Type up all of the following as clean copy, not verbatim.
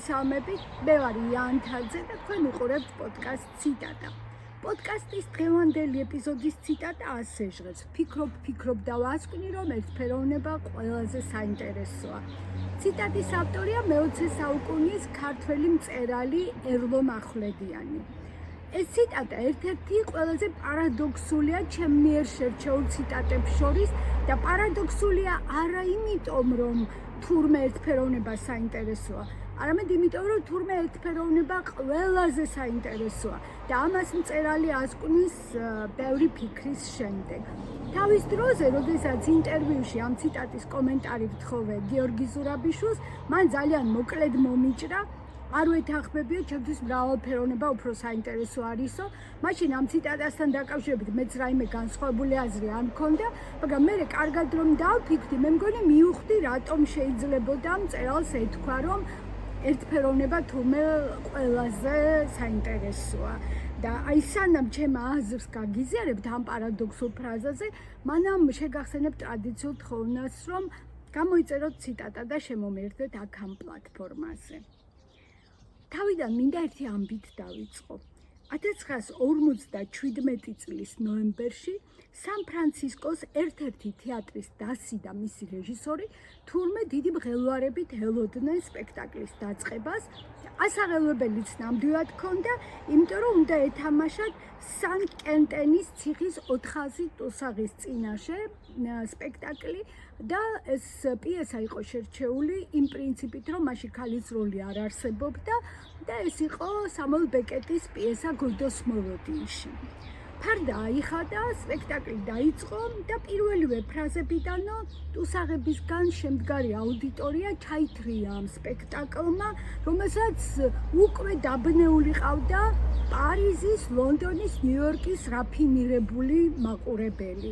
მოგესალმებით, მე ვარ იანთაძე და თქვენ უყურებთ პოდკასტ ციტატა. პოდკასტის დღევანდელი ეპიზოდის ციტატა ასე ჟღერს: ფიქრობ და ვასკვნი, რომ ერთფეროვნება ყველაზე საინტერესოა. ციტატის ავტორია მე-20 საუკუნის ქართველი მწერალი ერლო მახვლედიანი. ეს ციტატა ერთ-ერთი ყველაზე პარადოქსულია ჩემ მიერ შერჩეულ ციტატებს შორის და პარადოქსულია არა იმიტომ, რომ თურმე ერთფეროვნება საინტერესოა, არამედ იმიტომ, რომ თურმე ერთფეროვნება ყველაზე საინტერესოა და ამას მწერალი ასკვნის ბევრი ფიქრის შემდეგ. თავის დროზე, როდესაც ინტერვიუში ამ ციტატის კომენტარი ვთხოვე გიორგი ზურაბიშვილს, მან ძალიან მოკლედ მომიჭრა. არ ვეთანხმებიო, ჩემთვის მრავალფეროვნება უფრო საინტერესო არისო. მაშინ ამ ციტატასთან დაკავშირებით მეც რაიმე განსხვავებული აზრი არ მქონდა, მაგრამ მე კარგად რომ დავფიქრდი, მე მგონი მივხვდი, რატომ შეიძლებოდა მწერალს ეთქვა, რომ ერთფეროვნება თურმე ყველაზე საინტერესოა. და აი სანამ ჩემ აზრს გაგიზიარებთ ამ პარადოქსულ ფრაზაზე, მანამ შეგახსენებ ტრადიციულ თხოვნას, რომ გამოიწეროთ ციტატა და შემომერთდეთ აქ ამ პლატფორმაზე. თავიდან მინდა ერთი ამბით დავიწყო. 1957 წლის ნოემბერში სან-ფრანცისკოს ერთ-ერთი თეატრის დასი და მისი რეჟისორი თურმე დიდი მღელვარებით ელოდნენ სპექტაკლის დაწყებას. ასაღელვებელიც ნამდვილად ჰქონდა, იმიტომ რომ უნდა ეთამაშათ სან-კენტენის ციხის 400 ტუსაღის წინაშე სპექტაკლი და ეს პიესა იყო შერჩეული იმ პრინციპით, რომ მაშინ ქალის როლი არ არსებობდა და ეს იყო სამუელ ბეკეტის პიესა გოდოს მოლოდინში. ფარდა აიხადა, სპექტაკლი დაიწყო და პირველივე ფრაზებიდანო ტუსაღებისგან შემდგარი აუდიტორია ჩაითრია ამ სპექტაკლმა, რომელსაც უკვე დაბნეული ყავდა პარიზის, ლონდონის, ნიუ-იორკის რაფინირებული მაყურებელი.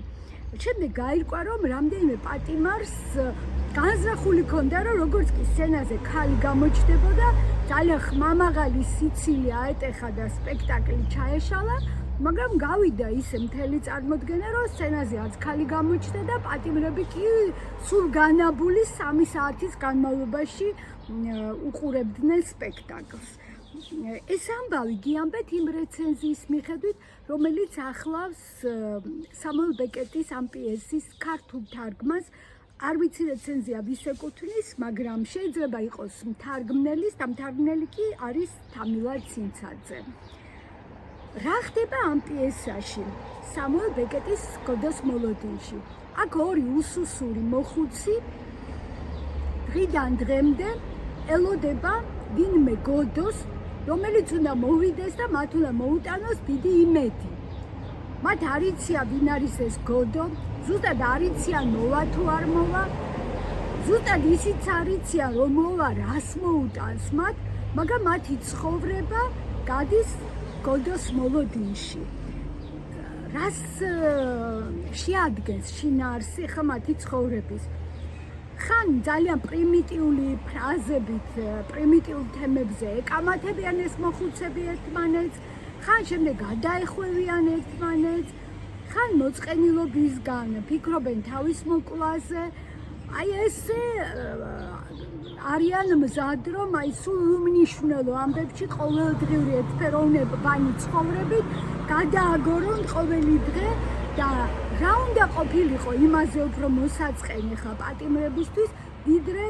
შემდეგ გაირკვა, რომ რამდენიმე პატიმარს განზრახული ჰქონდა, რომ როგორც კი სცენაზე ქალი გამოჩნდებოდა, ძალიან ხმამაღალი სიცილი აეტეხა და სპექტაკლი ჩაეშალა, მაგრამ გავიდა ისე მთელი წარმოდგენა, რომ სცენაზე არც ქალი გამოჩნდა და პატიმრები კი სულ განაბული 3 საათის განმავლობაში უყურებდნენ სპექტაკლს. ეს ამბავი გიამბეთ იმ რეცენზიის მიხედვით, რომელიც ახლავს სამუელ ბეკეტის ამ პიესის ქართულ თარგმანს. არ ვიცი რეცენზია ვის ეკუთვნის, მაგრამ შეიძლება იყოს მთარგმნელის და მთარგმნელი კი არის თამილა ცინცაძე. რა ხდება ამ პიესაში სამუელ ბეკეტის გოდოს მოლოდინში? აქ ორი უსუსური მოხუცი დღიდან დღემდე ელოდება ვინმე გოდოს, რომელიც უნდა მოვიდეს და მათ უნდა მოუტანოს დიდი იმედი. მათ არ იციან ვინ არის ეს გოდო, ზუსტად არ იციან მოვა თუ არ მოვა, ზუსტად ისიც არ იციან რომ მოვა რას მოუტანს მათ, მაგრამ მათი ცხოვრება გადის გოდოს მოლოდინში. რას შეადგენს შინაარსი ხა მათი ცხოვრების? ხან ძალიან პრიმიტიული ფრაზებით, პრიმიტიულ თემებზე ეკამათებიან ეს მოხუცები ერთმანეთს, ხან შემდეგ გადაეხვევიან ერთმანეთს, ხან მოწყენილობისგან ფიქრობენ თავის მოკვლაზე. აი ესე არიან მზად, რომ აი სულ უმნიშვნელო ამბებში ყოველდღიური ერთფეროვნებანი ცხოვრებით გადააგორონ ყოველი დღე და რა უნდა ყოფილიყო იმაზე უფრო მოსაწყენი ხა პატიმრებისთვის, ვიდრე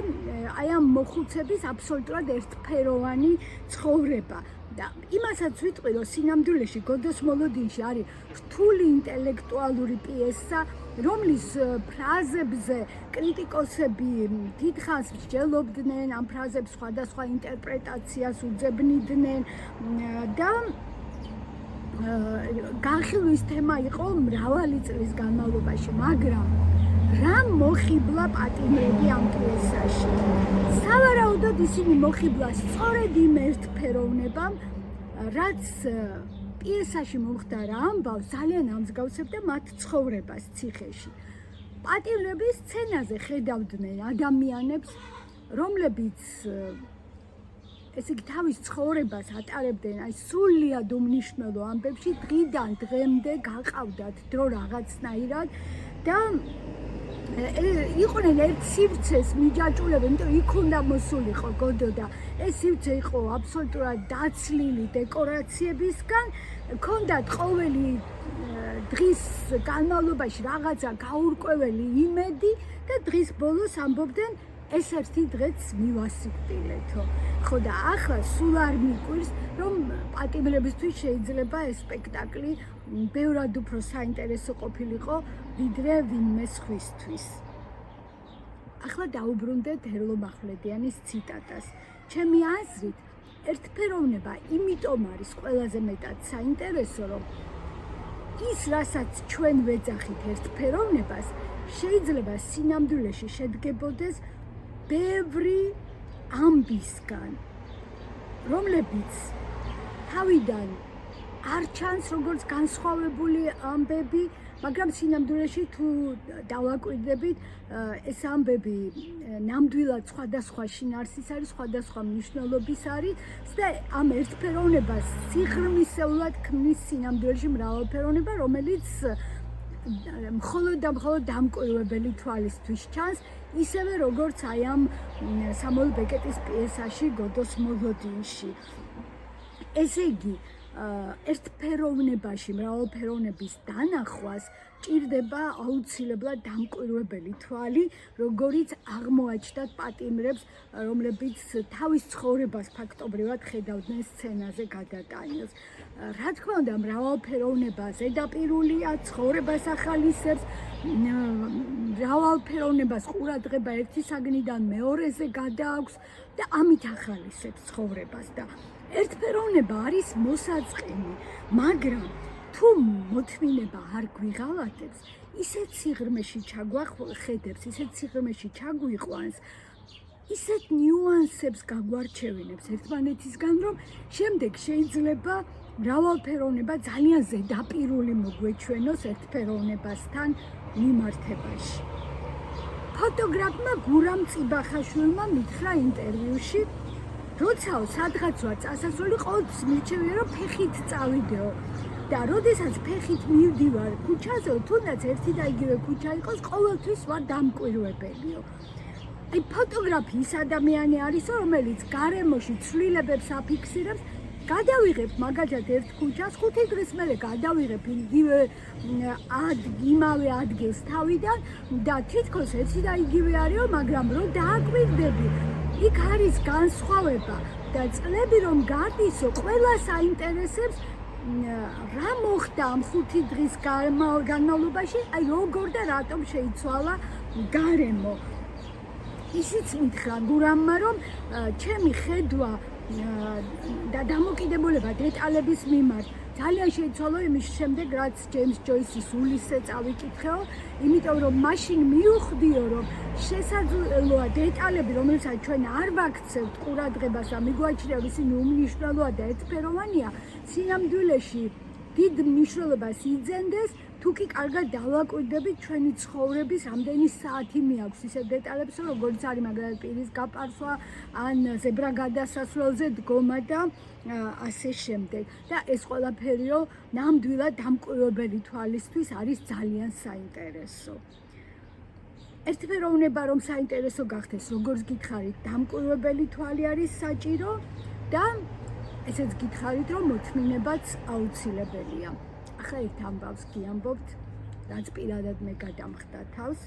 აი ამ მოხუცების აბსოლუტურად ერთფეროვანი ცხოვრება. და იმასაც ვიტყვი, რომ სინამდვილეში გოდოს მოლოდინში არის რთული ინტელექტუალური პიესა, რომლის ფრაზებზე კრიტიკოსები დიდხანს მსჯელობდნენ, ამ ფრაზებს სხვადასხვა ინტერპრეტაციას უძებნიდნენ და განხილვის თემა იყო მრავალი წლის განმავლობაში, მაგრამ რა მოხიბლა პატიმრები ამ პიესაში? სავარაუდოდ ისინი მოხიბლა სწორედ იმ ერთფეროვნებამ, რაც პიესაში მომხდარა ამბავს ძალიან ამსგავსებდა მათ ცხოვრებას ციხეში. პატიმრები სცენაზე ხედავდნენ ადამიანებს, რომლებიც ესე იგი თავის ცხოვრებას ატარებდნენ აი სულიად უმნიშვნელო ამბებში, დღიდან დღემდე გაყავდათ დრო რაღაცნაირად და იყვნენ ერთ სივრცეს მიჯაჭულები, იმიტომ იქ უნდა მოსულიყო გოდო და ეს სივრცე იყო აბსოლუტურად დაცლილი დეკორაციებისგან, ჰქონდათ ყოველი დღის განმავლობაში რაღაცა გაურკვეველი იმედი და დღის ბოლოს ამბობდნენ ეს ერთი დღეც მივასიკვდილეთო. ხო და ახლა სულ არ მიკვირს, რომ პატიმრებისთვის შეიძლება ეს სპექტაკლი ბევრად უფრო საინტერესო ყოფილიყო, ვიდრე ვინმე სხვისთვის. ახლა დაუბრუნდეთ ერლო მახვლედიანის ციტატას. ჩემი აზრით, ერთფეროვნება იმიტომ არის ყველაზე მეტად საინტერესო, რომ ის, რასაც ჩვენ ვეძახით ერთფეროვნებას, შეიძლება სინამდვილეში შედგებოდეს ბევრი ამბისგან, რომლებიც თავიდან არ ჩანს როგორც განსხვავებული ამბები, მაგრამ სინამდვილეში თუ დავაკვირდებით, ეს ამბები ნამდვილად სხვადასხვა შინაარსის არის, სხვადასხვა მნიშვნელობის არის და ამ ერთფეროვნებას სიღრმისეულად ქმნის სინამდვილეში მრავალფეროვნება, რომელიც მხოლოდ და მხოლოდ დამკვირვებელი თვალისთვის ჩანს, ისევე როგორც აი ამ სამუელ ბეკეტის პიესაში გოდოს მოლოდინში. ესე იგი, ერთფეროვნებაში მრავალფეროვნების დანახვას ჭირდება აუცილებლად დამკვირვებელი თვალი, როგორიც აღმოაჩნდათ პატიმრებს, რომლებიც თავის ცხოვრებას ფაქტობრივად ხედავდნენ სცენაზე გადატანილს. რა თქმა უნდა, მრავალფეროვნება ზედაპირულია, ცხოვრებას ახალისებს, მრავალფეროვნებას ყურადღება ერთი საგნიდან მეორეზე გადააქვს და ამით ახალისებს ცხოვრებას და ერთფეროვნება არის მოსაწყენი, მაგრამ თუ მოთმინება არ გვიღალატებს, ისეთ სიღრმეში ჩაგვახედებს, ისეთ სიღრმეში ჩაგვიყვანს, ისეთ ნიუანსებს გაგვარჩევინებს ერთმანეთისგან, რომ შემდეგ შეიძლება მრავალფეროვნება ძალიან ზედაპირული მოგვეჩვენოს ერთფეროვნებასთან მიმართებაში. ფოტოგრაფმა გურამ წიბახაშვილმა მითხრა ინტერვიუში, როცაო სადღაც ვარ წასასვლელი, ყოველთვის მირჩევია, რომ ფეხით წავიდეო და როდესაც ფეხით მივდივარ ქუჩაზე, თუნდაც ერთი და იგივე ქუჩა იყოს, ყოველთვის ვარ დამკვირვებელიო. აი ფოტოგრაფი ის ადამიანი არის, რომელიც გარემოში ცვლილებებს აფიქსირებს, გადავიღებ მაგალითად ერთ ქუჩას, 5 დღის მერე გადავიღებ იმავე ადგილს თავიდან და თითქოს ერთი და იგივე არისო, მაგრამ რო დააკვირდები, იქ არის განსხვავება და წლები რომ გარდისო, ყველას აინტერესებს რა მოხდა ამ 5 დღის განმავლობაში, აი როგორ და რატომ შეიცვალა გარემო. ისიც მითხრა გურამმა, რომ ჩემი ხედვა და დამოკიდებულება დეტალების მიმართ ძალიან შეიცვალა იმის შემდეგ, რაც ჯეიმს ჯოისის ულისზე წავიკითხეო, იმიტომ რომ მაშინ მივხვდიო, რომ შესაძლოა დეტალები, რომელსაც ჩვენ არ ვაქცევთ ყურადღებას და მიგვაჩნია, ისინი უმნიშვნელოა და ერთფეროვანია, სინამდვილეში დიდ მნიშვნელობას იძენდეს, თუ კი კარგად დავაკვირდებით ჩვენი ცხოვრების რამდენი საათი მიაქვს ისეთ დეტალებს, როგორც არის მაგალითად პირის გაპარსვა, ან ზებრა გადასასვლელზე დგომა და ასე შემდეგ. და ეს ყველაფერიო ნამდვილად დამკვირვებელი თვალისთვის არის ძალიან საინტერესო. ერთფეროვნება რომ საინტერესო გახდეს, როგორც გითხარით, დამკვირვებელი თვალი არის საჭირო და ესეც გითხარით, რომ მოთმინებაც აუცილებელია. ახლა ერთ ამბავს გიამბობთ, რაც პირადად მე გადამხდა თავს.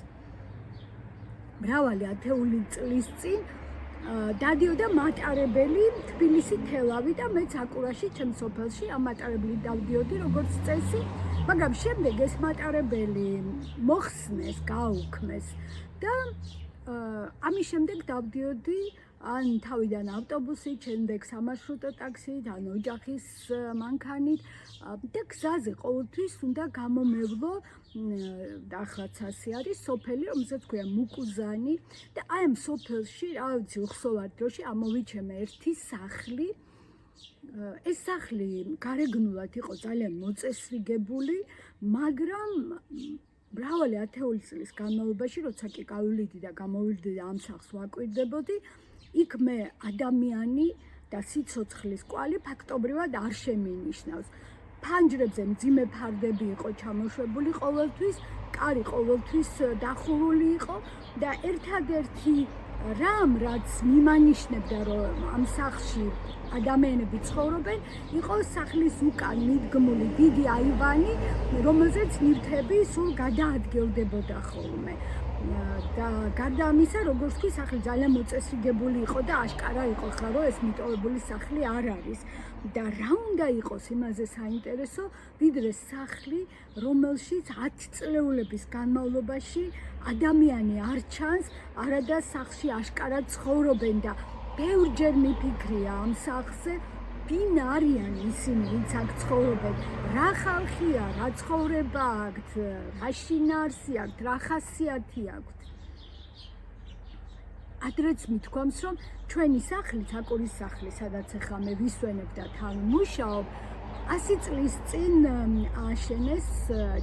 მრავალი ათეული წლის წინ დადიოდა მატარებელი თბილისი თელავი და მეც აკურაში ჩემს სოფელში ამ მატარებლით დავდიოდი როგორც წესი, მაგრამ შემდეგ ეს მატარებელი მოხსნეს, გაუქმეს და ამის შემდეგ დავდიოდი ან თავიდან ავტობუსით, შემდეგ სამარშრუტო ტაქსით, ან ოჯახის მანქანით და გზაზე ყოველთვის უნდა გამომევლო და ახლაც ასე არის სოფელი, რომელსაც ქვია მუკუზანი და აი ამ სოფელში, რა ვიცი, უხსოვარ დროში ამოვიჩემე ერთი სახლი. ეს სახლი გარეგნულად იყო ძალიან მოწესრიგებული, მაგრამ მრავალი ათეული წლის განმავლობაში, როცა კი გავივლიდი და გამოვიდი და ამ სახლს ვაკვირდებოდი, იქ მე ადამიანი და სიცოცხლის კვალი ფაქტობრივად არ შემინიშნავს. ფანჯრებზე მძიმე ფარდები იყო ჩამოშვებული ყოველთვის, კარი ყოველთვის დახურული იყო და ერთადერთი რამ, რაც მიმანიშნებდა, რომ ამ სახლში ადამიანები ცხოვრობენ, იყო სახლის უკან მიდგმული დიდი აივანი, რომელზეც ნივთები სულ გადაადგილდებოდა ხოლმე. და გარდა ამისა, როგორც კი სახლი ძალიან მოწესრიგებული იყო და აშკარა იყო ხა, რომ ეს მიტოვებული სახლი არ არის. და რა უნდა იყოს იმაზე საინტერესო, ვიდრე სახლი, რომელშიც 10 წლეულების განმავლობაში ადამიანი არ ჩანს, არადა სახლში აშკარად ცხოვრობენ და ბევრჯერ მიფიქრია ამ სახლზე, ვინ არიან ისინი, ვინც აქ ცხოვრობენ, რა ხალხია, რა ცხოვრება აქვთ, რა შინაარსი აქვთ, რა ხასიათი აქვთ. ადრეც მithქვამს, რომ ჩვენი სახლი, ცაკურის სახლი, სადაც ახლა მე ვისვენებ და თან მუშაობ, 100 წლის წინ ააშენეს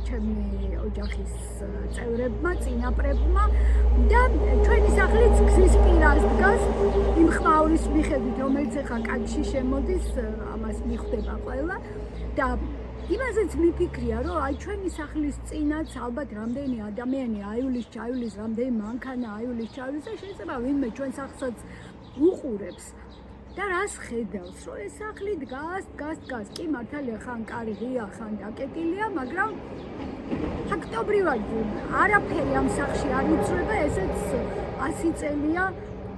ჩემი ოჯახის წევრებმა, წინაპრებმა და ჩვენი სახლიც გზის პირას დგას იმ ხმაურის მიხედვით, რომელიც ახლა კაცში შემოდის, ამას მიხვდება ყველა და იმაზეც მიფიქრია, რომ აი ჩვენი სახლის წინაც ალბათ რამდენი ადამიანი აივლის-ჩაივლის, რამდენი მანქანა აივლის-ჩაივლის და შეიძლება ვინმე ჩვენ სახლსაც უყურებს. და რას ხედავს, რომ ეს სახლი დგას, კი მართალია ხან კარი ღია, ხან დაკეტილია, მაგრამ ფაქტობრივად არაფერი ამ სახლში არ იცვლება, ესეც 100 წელია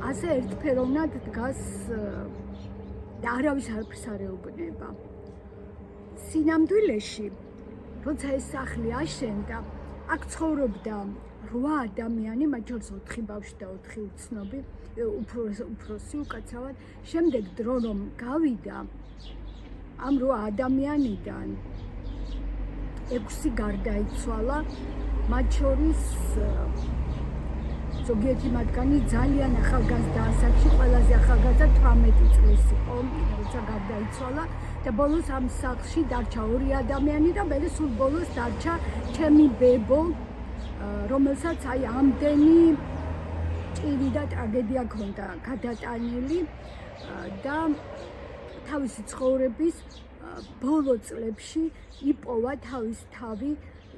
ასე ერთფეროვნად დგას და არავის არაფერს არ ეუბნება. სინამდვილეში, როცა ეს სახლი აშენდა, აქ ცხოვრობდა 8 ადამიანი, მათ შორის 4 ბავშვი და 4 უცნობი, უფროსი უკაცრავად. შემდეგ დრო რომ გავიდა, ამ 8 ადამიანიდან 6 გარდაიცვალა, მათ შორის ზოგიერთი მათგანი ძალიან ახალგაზრდა ასაკში, ყველაზე ახალგაზრდა 18 წლის იყო, როცა გარდაიცვალა და ბოლოს ამ სახლში დარჩა 2 ადამიანი და მე სულ ბოლოს დარჩა ჩემი ბებო, რომელსაც აი ამდენი ჭირი და ტრაგედია ჰქონდა გადატანილი და თავისი ცხოვრების ბოლო წლებში იპოვა თავის თავი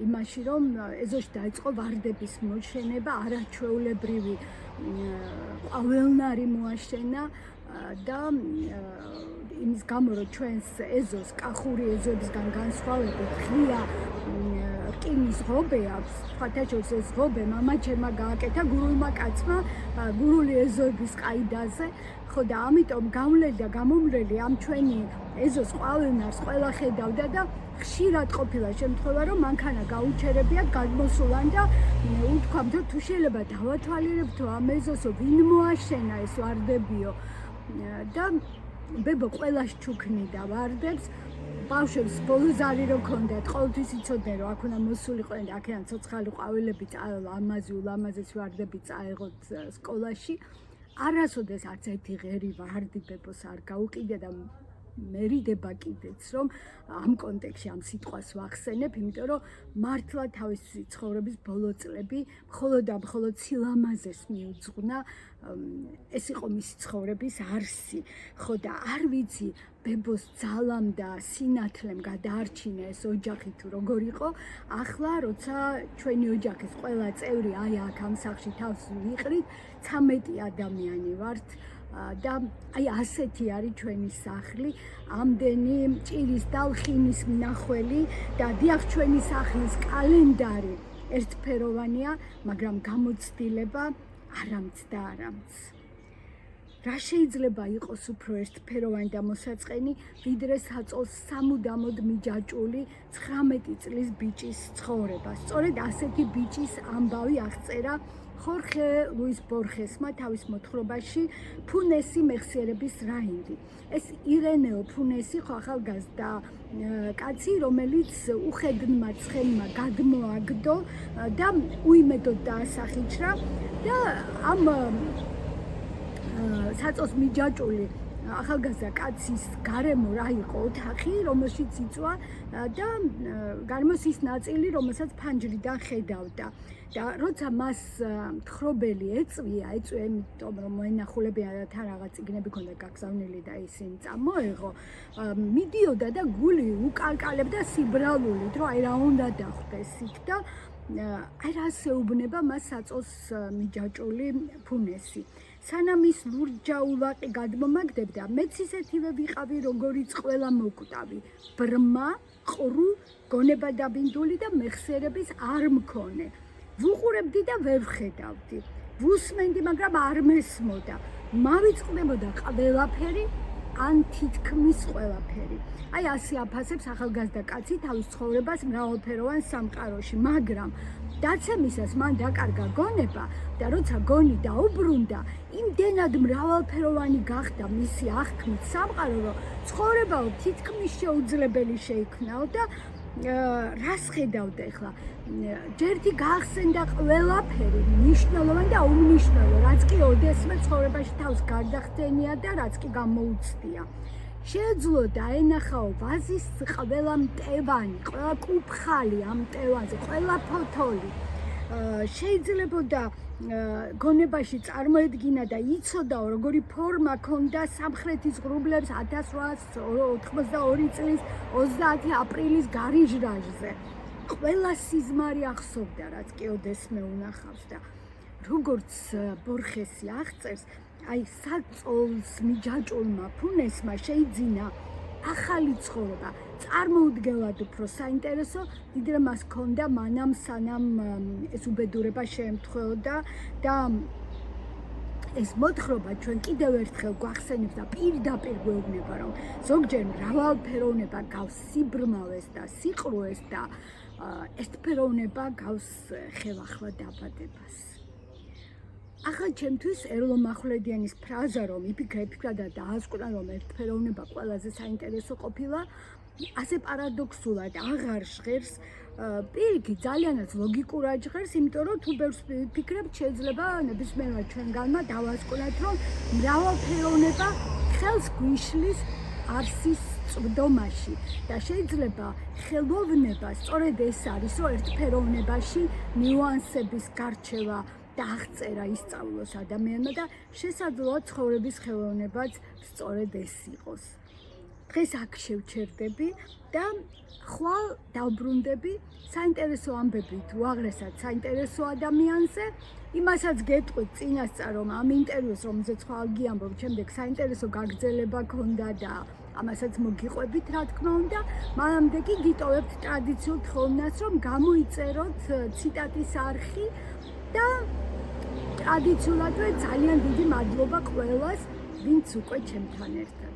იმაში, რომ ეზოში დაიწყო ვარდების მოშენება, არაჩვეულებრივი ყვავილნარი მოაშენა და იმის გამო, რომ ჩვენს ეზოს, კახური ეზოებისგან განსხვავებით, ღია რკინის ღობე აქვს, სხვათა შორის ეს ღობე მამაჩემმა გააკეთა გურულმა კაცმა გურული ეზოების ყაიდაზე, ხო და ამიტომ გამლელი და გამომვლელი ამ ჩვენი ეზოს ყვავილნარს ყველა ხედავდა და ხშირად ყოფილა შემთხვევა, რომ მანქანა გაუჩერებიათ, გადმოსულან და უთქვამთ, რომ თუ შეიძლება დავათვალიერებთო ამ ეზოსო, ვინ მოაშენა ეს ვარდებიო და ბებო ყველას ჩუქნიდა ვარდებს, ბავშვებს ბოლო ზარი რო ქონდათ, ყოველთვის იცოდნენ, რომ აქ უნდა მოსულიყვნენ და აქედან ცოცხალი ყვავილები ამაზი ულამაზეს ვარდები წაეღოთ სკოლაში. არასოდეს არც ერთი ღერი ვარდი ბებოს არ გაუყიდა და მერიდება კიდეც, რომ ამ კონტექსში ამ სიტყვას ვახსენებ, იმიტომ რომ მართლა თავისი ცხოვრების ბოლო წლები მხოლოდ და მხოლოდ სილამაზეს მიუძღვნა, ეს იყო მისი ცხოვრების არსი. ხო და არ ვიცი, ბებოს ძალამ და სინათლემ გადაარჩინა ეს ოჯახი თუ როგორ იყო, ახლა როცა ჩვენი ოჯახის ყველა წევრი აი აქ ამ სახლში თავს ვიყრით, 13 ადამიანი ვართ და აი ასეთი არის ჩვენი სახლი, ამდენი ჭირის და ლხინის მნახველი და დიახ ჩვენი სახლის კალენდარი ერთფეროვანია, მაგრამ გამოცდილება არამც და არამც. რა შეიძლება იყოს უფრო ერთფეროვანი და მოსაწყენი, ვიდრე საწოლს სამუდამოდ მიჯაჭვული 19 წლის ბიჭის ცხოვრება. სწორედ ასეთი ბიჭის ამბავი აღწერა ხორხე ლუის ბორხესმა თავის მოთხრობაში ფუნესი მეხსიერების რაინდი. ეს ირენეო ფუნესი ხო ახალგაზრდა კაცი, რომელიც უხედნმა ცხენმა გადმოაგდო და უიმედოდ დაასახიჩრა და ამ საწოლს მიჯაჭვული ახალგაზრდა კაცის გარემო რა იყო ოთახი, რომელშიც იწვა და გარემოს ის ნაწილი, რომელსაც ფანჯრიდან ხედავდა. და როცა მას მთხრობელი ეწვია, იმიტომ რომ მოენახულებია და თან რაღაც წიგნები ქონდა გაგზავნილი და ისინი წამოეღო, მიდიოდა და გული უკალკალებდა სიბრალულით, რომ აი რა უნდა დახვდეს იქ და აი რა შეუბნება მას საწოს მიჯაჭული ფუნესი. სანამ ის ლურჯაულაყი გადმომაგდებდა, მეც ისეთივე ვიყავი, როგორიც ყველა მოკვდავი. ბრმა, ყრუ, გონებადაბინდული და მეხსიერების არ მქონე. ვუყურებდი და ვერ ვხედავდი. ვუსმენდი, მაგრამ არ მესმოდა. მავიწყდებოდა ყველაფერი, ან თითქმის ყველაფერი. აი ასე აფასებს ახალგაზრდა კაცი თავის ცხოვრებას მრავალფეროვან სამყაროში, მაგრამ დაცემისას მან დაკარგა გონება და როცა გონი დაუბრუნდა, იმდენად მრავალფეროვანი გახდა მისი აღქმით სამყარო, რომ ცხოვრებაო თითქმის შეუძლებელი შეიქმნაო და რას ხედავდა ახლა? ჯერთი გაახსენდა ყველაფერი, მნიშვნელოვანი და უმნიშვნელო, რაც კი ოდესმე ცხოვრებაში თავს გარდახდენია და რაც კი გამოუცდია. შეეძლო დაენახაო ვაზის ყველა მტევანი, ყველა კუფხალი ამ მტევანზე, ყველა ფოთოლი. შეიძლებოდა გონებაში წარმოედგინა და იცოდაო, როგორი ფორმა ქონდა სამხრეთის ღრუბლებს 1882 წლის 30 აპრილის გარიჟრაჟზე. ყველა სიზმარი ახსოვდა, რაც კი ოდესმე უნახავს და როგორც ბორხესი აღწერს, აი საწოლს მიჯაჭულმა ფუნესმა შეიძინა ახალი ცხოვრება, წარმოუდგენლად უფრო საინტერესო, ვიდრე მას ჰქონდა მანამ სანამ ეს უბედურება შეემთხვეოდა და ეს მოთხრობა ჩვენ კიდევ ერთხელ გვახსენებს და პირდაპირ გვეუბნება, რომ ზოგჯერ მრავალფეროვნება გავს სიბრმავეს და სიყრუეს და ერთფეროვნება გავს ხელახლა დაბადებას. ახლა ჩემთვის ერლო მახვლედიანის ფრაზა, რომ იფიქრა და დაასკვნა, რომ ერთფეროვნება ყველაზე საინტერესო ყოფილა, ასე პარადოქსულად აღარ ჟღერს, პირიქით ძალიანაც ლოგიკურად ჟღერს, იმიტომ რომ თუ ბევრს ვიფიქრებთ, შეიძლება ნებისმიერმა ჩვენგანმა დავასკვნათ, რომ მრავალფეროვნება ხელს გვიშლის არსის წვდომაში და შეიძლება ხელოვნება სწორედ ეს არის, რომ ერთფეროვნებაში ნიუანსების გარჩევა და აღწერა ისწავლოს ადამიანმა და შესაძლოა ცხოვრების ხელოვნებაც სწორედ ეს იყოს. დღეს აქ შევჩერდები და ხვალ დავბრუნდები საინტერესო ამბებით უაღრესად საინტერესო ადამიანზე. იმასაც გეტყვით წინასწარ, რომ ამ ინტერვიუს, რომელზეც ხვალ გიამბობ, შემდეგ საინტერესო გაგრძელება ქონდა და ამასაც მოგიყვებით, რა თქმა უნდა. მანამდე კი გიტოვებთ ტრადიციულ თხოვნას, რომ გამოიწეროთ ციტატის არხი და ტრადიციულადვე ძალიან დიდი მადლობა ყველას, ვინც უკვე ჩემთან ერთად.